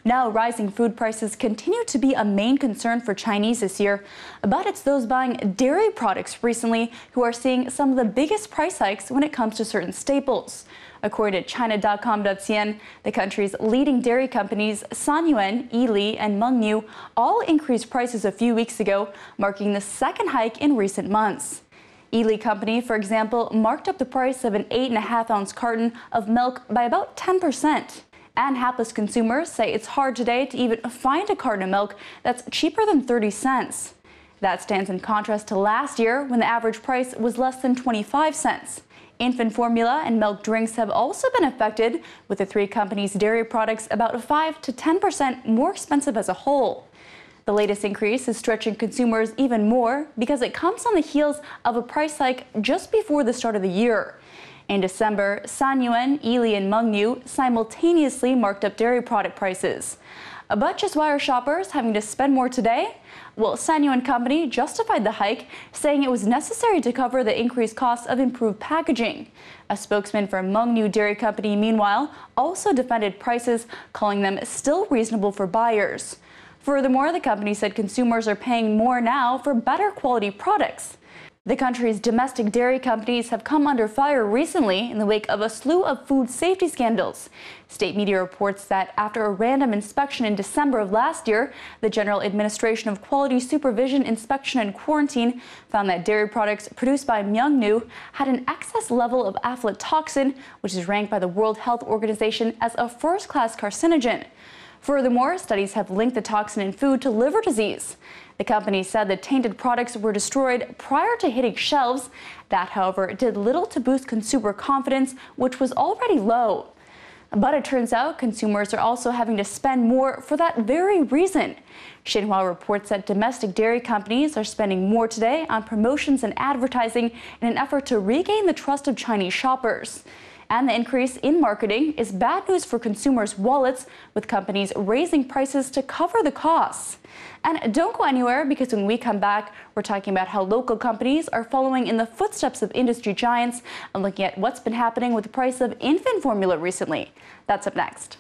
Now, rising food prices continue to be a main concern for Chinese this year, but it's those buying dairy products recently who are seeing some of the biggest price hikes when it comes to certain staples. According to China.com.cn, the country's leading dairy companies, Sanyuan, Yili, and Mengniu all increased prices a few weeks ago, marking the second hike in recent months. Yili Company, for example, marked up the price of an 8.5-ounce carton of milk by about 10%. And hapless consumers say it's hard today to even find a carton of milk that's cheaper than 30 cents. That stands in contrast to last year, when the average price was less than 25 cents. Infant formula and milk drinks have also been affected, with the three companies' dairy products about 5 to 10% more expensive as a whole. The latest increase is stretching consumers even more because it comes on the heels of a price hike just before the start of the year. In December, Sanyuan, Yili, and Mengniu simultaneously marked up dairy product prices. But just why are shoppers having to spend more today? Well, Sanyuan Company justified the hike, saying it was necessary to cover the increased costs of improved packaging. A spokesman for Mengniu Dairy Company, meanwhile, also defended prices, calling them still reasonable for buyers. Furthermore, the company said consumers are paying more now for better quality products. The country's domestic dairy companies have come under fire recently in the wake of a slew of food safety scandals. State media reports that after a random inspection in December of last year, the General Administration of Quality Supervision, Inspection and Quarantine found that dairy products produced by Mengniu had an excess level of aflatoxin, which is ranked by the World Health Organization as a first-class carcinogen. Furthermore, studies have linked the toxin in food to liver disease. The company said the tainted products were destroyed prior to hitting shelves. That, however, did little to boost consumer confidence, which was already low. But it turns out consumers are also having to spend more for that very reason. Xinhua reports that domestic dairy companies are spending more today on promotions and advertising in an effort to regain the trust of Chinese shoppers. And the increase in marketing is bad news for consumers' wallets, with companies raising prices to cover the costs. And don't go anywhere, because when we come back, we're talking about how local companies are following in the footsteps of industry giants and looking at what's been happening with the price of infant formula recently. That's up next.